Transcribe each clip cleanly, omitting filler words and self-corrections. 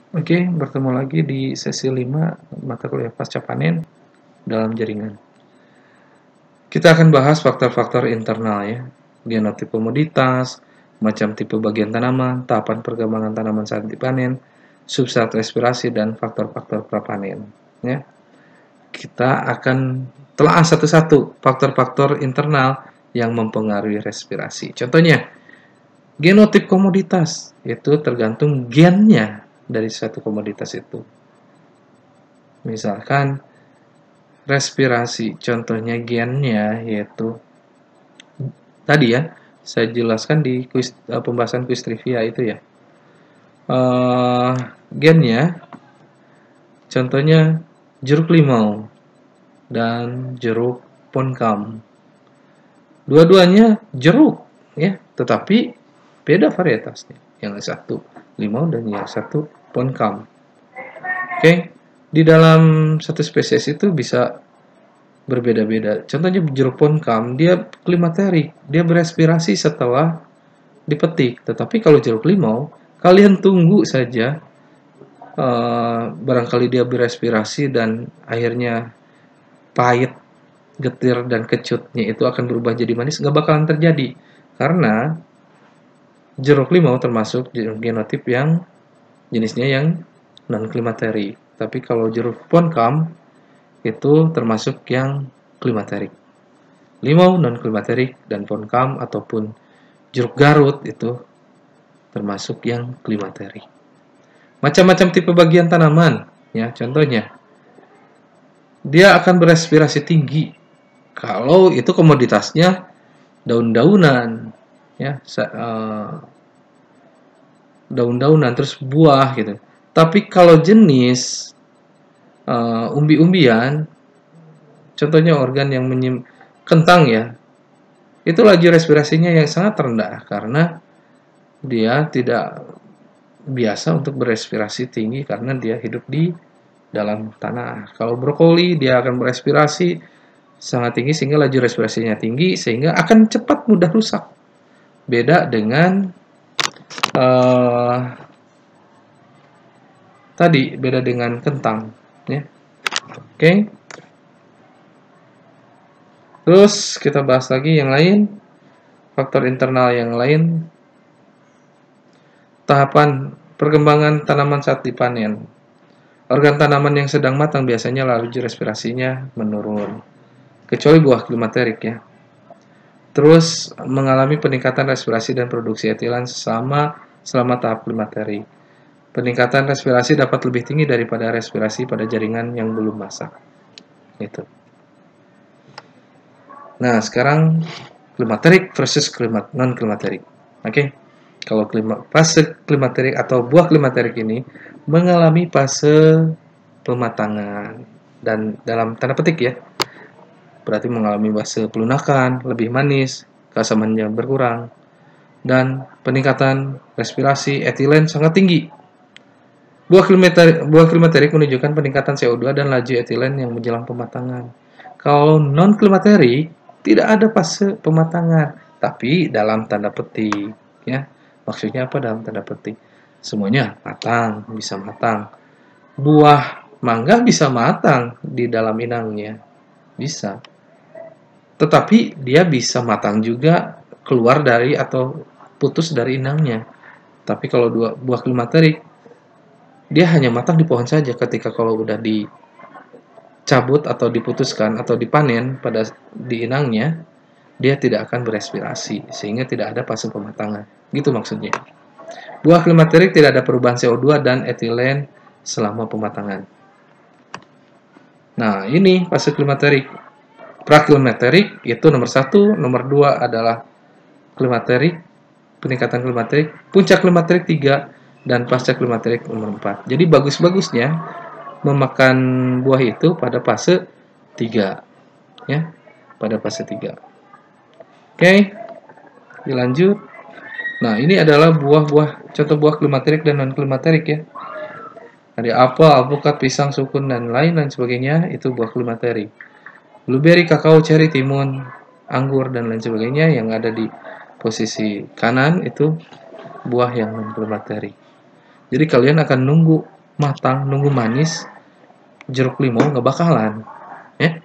Oke, bertemu lagi di sesi 5 mata kuliah pasca panen dalam jaringan. Kita akan bahas faktor-faktor internal ya, genotip komoditas, macam tipe bagian tanaman, tahapan perkembangan tanaman saat dipanen, substrat respirasi, dan faktor-faktor prapanen. Ya. Kita akan telah satu-satu faktor-faktor internal yang mempengaruhi respirasi. Contohnya, genotip komoditas itu tergantung gennya dari suatu komoditas itu. Misalkan respirasi, contohnya gennya yaitu tadi ya, saya jelaskan di pembahasan kuis trivia itu ya. Gennya, contohnya jeruk limau dan jeruk poncam. Dua-duanya jeruk ya, tetapi beda varietasnya. Yang satu limau dan yang satu poncam. Oke, di dalam satu spesies itu bisa berbeda-beda. Contohnya jeruk poncam, dia klimakterik, dia berespirasi setelah dipetik. Tetapi kalau jeruk limau, kalian tunggu saja, barangkali dia berespirasi dan akhirnya pahit, getir, dan kecutnya itu akan berubah jadi manis, nggak bakalan terjadi. Karena jeruk limau termasuk genotip yang jenisnya yang non-klimakterik. Tapi kalau jeruk poncam itu termasuk yang klimakterik. Limau non-klimakterik dan poncam ataupun jeruk Garut itu termasuk yang klimakterik. Macam-macam tipe bagian tanaman, ya contohnya dia akan berespirasi tinggi kalau itu komoditasnya daun-daunan, ya daun-daunan terus buah gitu. Tapi kalau jenis umbi-umbian, contohnya organ yang kentang ya, itu laju respirasinya yang sangat rendah karena dia tidak biasa untuk berespirasi tinggi karena dia hidup di dalam tanah. Kalau brokoli dia akan berespirasi sangat tinggi sehingga laju respirasinya tinggi sehingga akan cepat mudah rusak. Beda dengan tadi, beda dengan kentang ya. Oke. Terus kita bahas lagi yang lain, faktor internal yang lain, tahapan perkembangan tanaman saat dipanen. Organ tanaman yang sedang matang biasanya laju respirasinya menurun, kecuali buah klimakterik ya. Terus mengalami peningkatan respirasi dan produksi etilen selama tahap klimakterik. Peningkatan respirasi dapat lebih tinggi daripada respirasi pada jaringan yang belum masak. Itu. Nah, sekarang klimakterik versus non-klimakterik. Oke. Kalau fase klimakterik atau buah klimakterik ini mengalami fase pematangan dan dalam tanda petik ya. Berarti mengalami fase pelunakan, lebih manis, keasamannya berkurang, dan peningkatan respirasi etilen sangat tinggi. Buah klimakterik menunjukkan peningkatan CO2 dan laju etilen yang menjelang pematangan. Kalau non-klimakterik, tidak ada fase pematangan, tapi dalam tanda petik. Ya. Maksudnya apa dalam tanda petik? Semuanya matang, bisa matang. Buah mangga bisa matang di dalam inangnya. Bisa. Tetapi dia bisa matang juga keluar dari atau putus dari inangnya. Tapi kalau buah klimakterik, dia hanya matang di pohon saja. Ketika kalau udah dicabut atau diputuskan atau dipanen di inangnya, dia tidak akan berespirasi sehingga tidak ada fase pematangan. Gitu maksudnya. Buah klimakterik tidak ada perubahan CO2 dan etilen selama pematangan. Nah, ini fase klimakterik. Praklimakterik itu nomor 1, nomor 2 adalah klimakterik, peningkatan klimakterik, puncak klimakterik 3, dan pasca klimakterik nomor 4. Jadi bagus-bagusnya memakan buah itu pada fase 3. Ya, pada fase 3. Oke, dilanjut. Nah, ini adalah contoh buah klimakterik dan non-klimakterik ya. Ada apel, alpukat, pisang, sukun, dan lain-lain sebagainya, itu buah klimakterik. Blueberry, kakao, cherry, timun, anggur, dan lain sebagainya yang ada di posisi kanan itu buah yang non-klimakterik. Jadi kalian akan nunggu matang, nunggu manis, jeruk limau nggak bakalan, ya,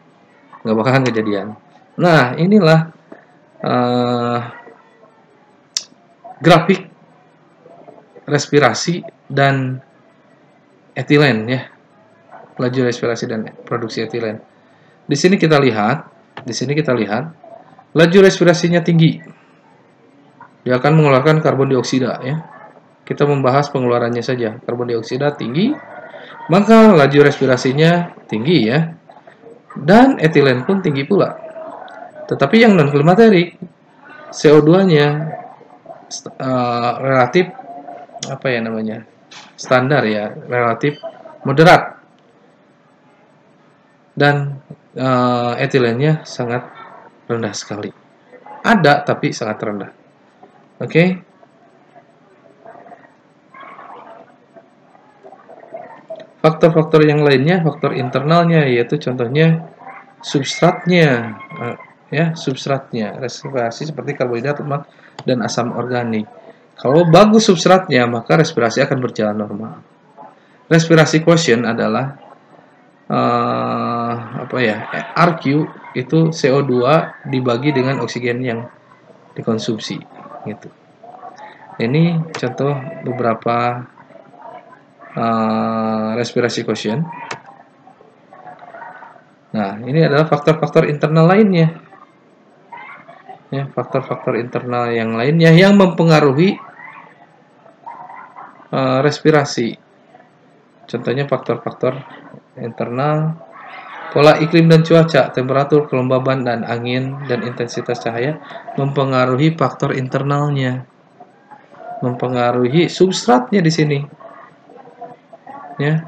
nggak bakalan kejadian. Nah, inilah grafik respirasi dan etilen, ya, laju respirasi dan produksi etilen. Di sini kita lihat, laju respirasinya tinggi, dia akan mengeluarkan karbon dioksida, ya. Kita membahas pengeluarannya saja. Karbon dioksida tinggi, maka laju respirasinya tinggi, ya. Dan etilen pun tinggi pula. Tetapi yang non klimaterik, CO2-nya relatif apa ya namanya? Standar, ya, relatif moderat. Dan etilennya sangat rendah sekali. Ada tapi sangat rendah. Oke. Faktor-faktor yang lainnya, faktor internalnya, yaitu contohnya substratnya, ya, substratnya, respirasi seperti karbohidrat, lemak, dan asam organik. Kalau bagus substratnya, maka respirasi akan berjalan normal. Respirasi quotient adalah apa ya? RQ itu CO2 dibagi dengan oksigen yang dikonsumsi, gitu. Ini contoh beberapa respirasi quotient. Nah, ini adalah faktor-faktor internal lainnya. Ya, faktor-faktor internal yang lainnya yang mempengaruhi respirasi. Contohnya faktor-faktor internal, pola iklim dan cuaca, temperatur, kelembaban, dan angin, dan intensitas cahaya mempengaruhi faktor internalnya. Mempengaruhi substratnya di sini. Ya.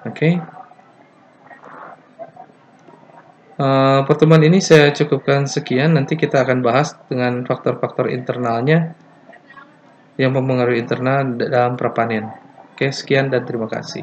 Oke. Pertemuan ini saya cukupkan sekian. Nanti kita akan bahas dengan faktor-faktor internalnya yang mempengaruhi internal dalam prapanen. Oke, sekian dan terima kasih.